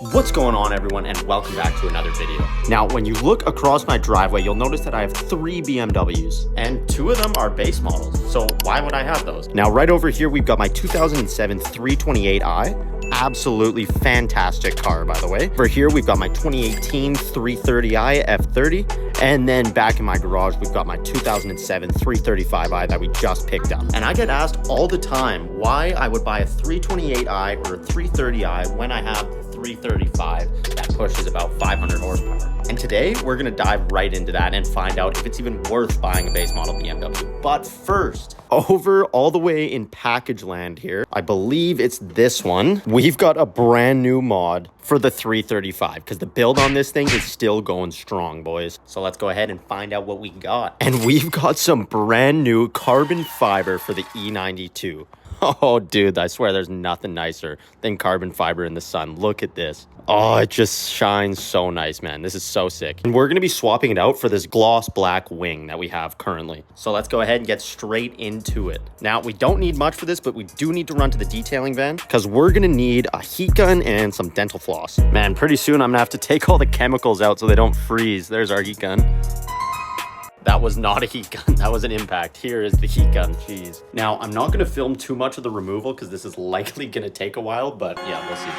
What's going on, everyone, and welcome back to another video. Now, when you look across my driveway, you'll notice that I have 3 BMWs, and 2 of them are base models, so why would I have those? Now, right over here, we've got my 2007 328i. Absolutely fantastic car, by the way. For here, we've got my 2018 330i F30, and then back in my garage, we've got my 2007 335i that we just picked up. And I get asked all the time why I would buy a 328i or a 330i when I have 335 that pushes about 500 horsepower. And today we're gonna dive right into that and find out if it's even worth buying a base model BMW. But first, over all the way in package land here, I believe it's this one. We've got a brand new mod for the 335 because the build on this thing is still going strong, boys. So let's go ahead and find out what we got. And we've got some brand new carbon fiber for the E92. Oh, dude, I swear there's nothing nicer than carbon fiber in the sun. Look at this. Oh, it just shines so nice, man. This is so sick. And we're going to be swapping it out for this gloss black wing that we have currently. So let's go ahead and get straight into it. Now, we don't need much for this, but we do need to run to the detailing van because we're going to need a heat gun and some dental floss. Man, pretty soon I'm going to have to take all the chemicals out so they don't freeze. There's our heat gun. That was not a heat gun. That was an impact. Here is the heat gun. Jeez. Now, I'm not going to film too much of the removal because this is likely going to take a while, but yeah, we'll see.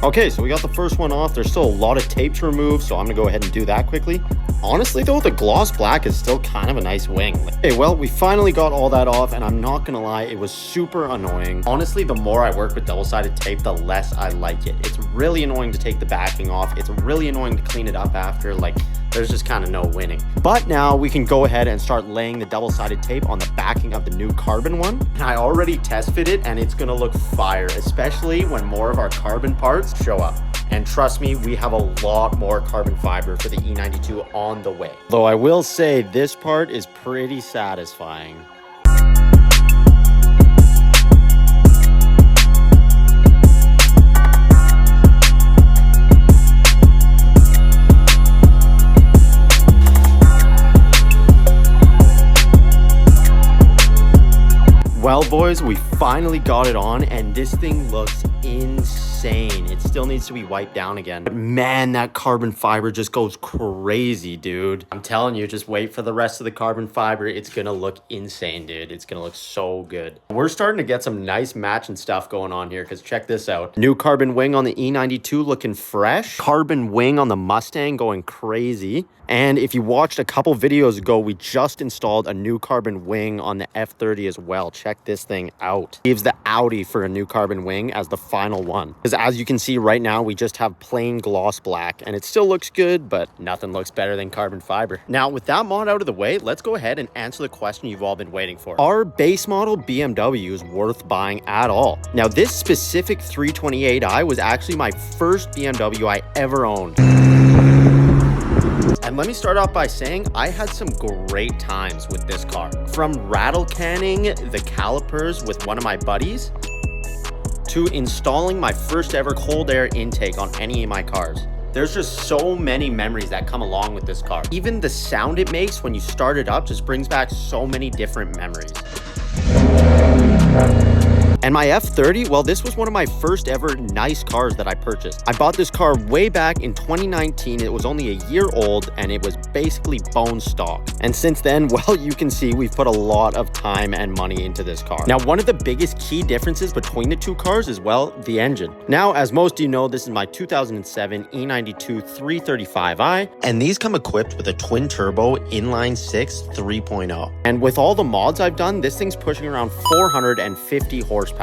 Okay, so we got the first one off. There's still a lot of tape to remove, so I'm gonna go ahead and do that quickly. Honestly though, the gloss black is still kind of a nice wing. Okay, well, we finally got all that off, and I'm not gonna lie, it was super annoying. Honestly, the more I work with double-sided tape, the less I like it. It's really annoying to take the backing off. It's really annoying to clean it up after. Like, there's just kind of no winning. But now we can go ahead and start laying the double-sided tape on the backing of the new carbon one. And I already test fit it, and it's gonna look fire, especially when more of our carbon parts show up. And trust me, we have a lot more carbon fiber for the E92 on the way. Though I will say this part is pretty satisfying. Well, boys, we finally got it on, and this thing looks insane. It still needs to be wiped down again. But man, that carbon fiber just goes crazy, dude. I'm telling you, just wait for the rest of the carbon fiber. It's gonna look insane, dude. It's gonna look so good. We're starting to get some nice matching stuff going on here, because check this out. New carbon wing on the E92 looking fresh. Carbon wing on the Mustang going crazy. And if you watched a couple videos ago, we just installed a new carbon wing on the F30 as well. Check this thing out. Leaves the Audi for a new carbon wing as the final one. Because as you can see right now, we just have plain gloss black, and it still looks good, but nothing looks better than carbon fiber. Now, with that mod out of the way, let's go ahead and answer the question you've all been waiting for. Are base model BMWs worth buying at all? Now, this specific 328i was actually my first BMW I ever owned. And let me start off by saying I had some great times with this car. From rattle canning the calipers with one of my buddies to installing my first ever cold air intake on any of my cars. There's just so many memories that come along with this car. Even the sound it makes when you start it up just brings back so many different memories. And my F30, well, this was one of my first ever nice cars that I purchased. I bought this car way back in 2019. It was only a year old, and it was basically bone stock. And since then, well, you can see we've put a lot of time and money into this car. Now, one of the biggest key differences between the two cars is, well, the engine. Now, as most of you know, this is my 2007 E92 335i, and these come equipped with a twin turbo inline 6 3.0. And with all the mods I've done, this thing's pushing around 450 horsepower.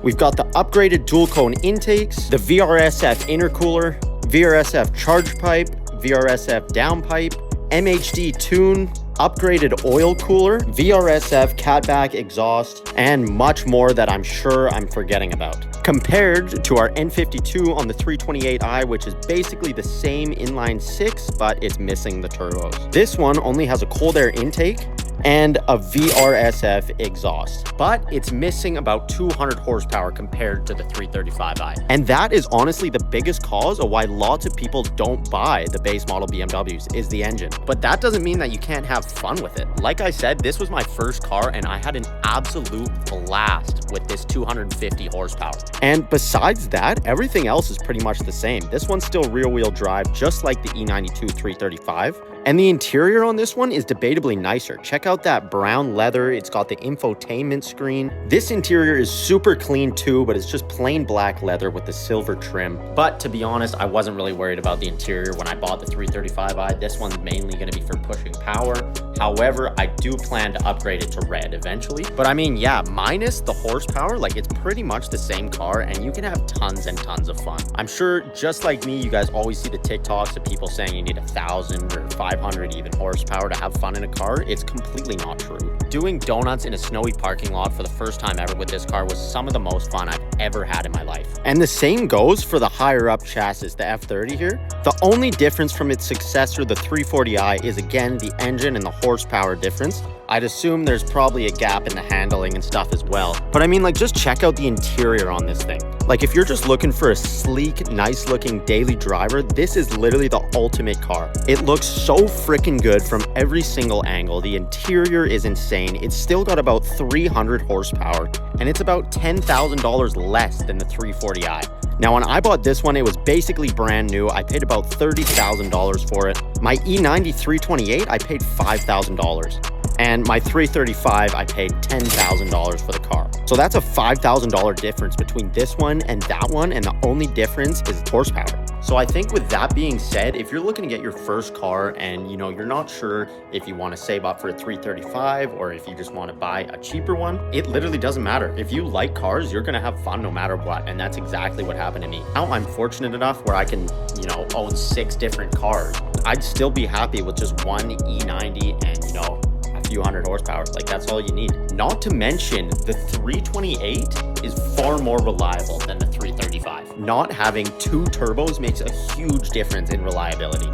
We've got the upgraded dual cone intakes, the VRSF intercooler, VRSF charge pipe, VRSF downpipe, MHD tune, upgraded oil cooler, VRSF catback exhaust, and much more that I'm sure I'm forgetting about. Compared to our N52 on the 328i, which is basically the same inline 6, but it's missing the turbos. This one only has a cold air intake, and a VRSF exhaust, but it's missing about 200 horsepower compared to the 335i. And that is honestly the biggest cause of why lots of people don't buy the base model BMWs is the engine. But that doesn't mean that you can't have fun with it. Like I said, this was my first car and I had an absolute blast with this 250 horsepower. And besides that, everything else is pretty much the same. This one's still rear-wheel drive, just like the E92 335. And the interior on this one is debatably nicer. Check out that brown leather. It's got the infotainment screen. This interior is super clean too, but it's just plain black leather with the silver trim. But to be honest, I wasn't really worried about the interior when I bought the 335i. This one's mainly going to be for pushing power. However, I do plan to upgrade it to red eventually. But I mean, yeah, minus the horsepower, like it's pretty much the same car and you can have tons and tons of fun. I'm sure just like me, you guys always see the TikToks of people saying you need 1,000 or 500 even horsepower to have fun in a car. It's completely not true. Doing donuts in a snowy parking lot for the first time ever with this car was some of the most fun I've ever had in my life. And the same goes for the higher up chassis, the F30 here. The only difference from its successor, the 340i, is again the engine and the horsepower difference. I'd assume there's probably a gap in the handling and stuff as well. But I mean, like, just check out the interior on this thing. Like, if you're just looking for a sleek, nice looking daily driver, this is literally the ultimate car. It looks so freaking good from every single angle. The interior is insane. It's still got about 300 horsepower and it's about $10,000 less than the 340i. Now, when I bought this one, it was basically brand new. I paid about $30,000 for it. My E90 328, I paid $5,000. And my 335, I paid $10,000 for the car. So that's a $5,000 difference between this one and that one, and the only difference is horsepower. So I think with that being said, if you're looking to get your first car and you know you're not sure if you want to save up for a 335 or if you just want to buy a cheaper one, it literally doesn't matter. If you like cars, you're gonna have fun no matter what, and that's exactly what happened to me. Now I'm fortunate enough where I can, you know, own 6 different cars. I'd still be happy with just one E90 and, you know, few hundred horsepower. Like, that's all you need. Not to mention the 328 is far more reliable than the 335. Not having 2 turbos makes a huge difference in reliability.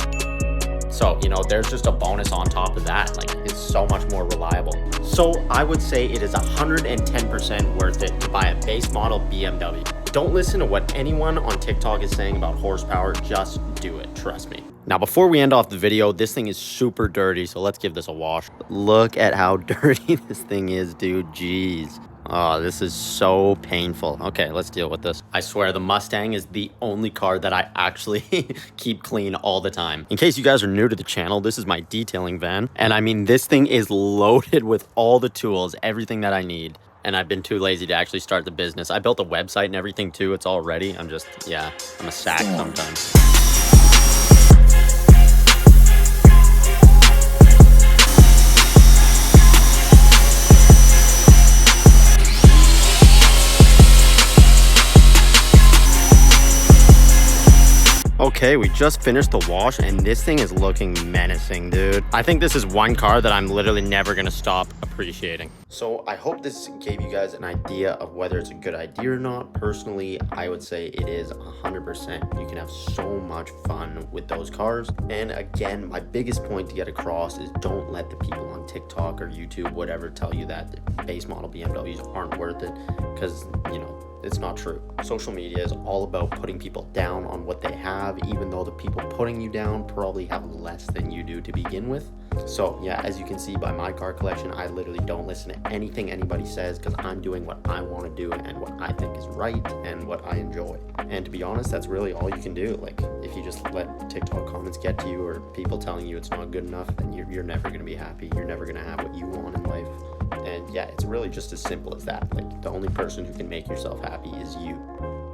So, you know, there's just a bonus on top of that. Like, it's so much more reliable. So I would say it is 110% worth it to buy a base model BMW. Don't listen to what anyone on TikTok is saying about horsepower. Just do it. Trust me. Now, before we end off the video, this thing is super dirty, so let's give this a wash. Look at how dirty this thing is, dude. Jeez. Oh, this is so painful. Okay, let's deal with this. I swear the Mustang is the only car that I actually keep clean all the time. In case you guys are new to the channel, this is my detailing van. And I mean, this thing is loaded with all the tools, everything that I need. And I've been too lazy to actually start the business. I built a website and everything too. It's all ready. I'm just, yeah, I'm a sack sometimes. Okay, we just finished the wash and this thing is looking menacing, dude. I think this is one car that I'm literally never gonna stop appreciating. So I hope this gave you guys an idea of whether it's a good idea or not. Personally, I would say it is 100%. You can have so much fun with those cars. And again, my biggest point to get across is don't let the people on TikTok or YouTube, whatever, tell you that the base model BMWs aren't worth it, because, you know, it's not true. Social media is all about putting people down on what they have, even though the people putting you down probably have less than you do to begin with. So yeah, as you can see by my car collection, I literally don't listen to anything anybody says because I'm doing what I want to do and what I think is right and what I enjoy. And to be honest, that's really all you can do. Like, if you just let TikTok comments get to you or people telling you it's not good enough, then you're never going to be happy. You're never going to have what you want in life. And yeah, it's really just as simple as that. Like, the only person who can make yourself happy is you.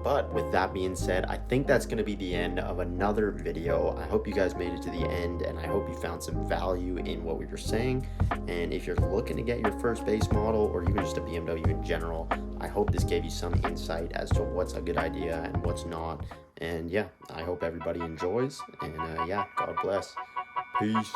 But with that being said, I think that's going to be the end of another video. I hope you guys made it to the end, and I hope you found some value in what we were saying. And if you're looking to get your first base model, or even just a BMW in general, I hope this gave you some insight as to what's a good idea and what's not. And yeah, I hope everybody enjoys. And yeah, God bless. Peace.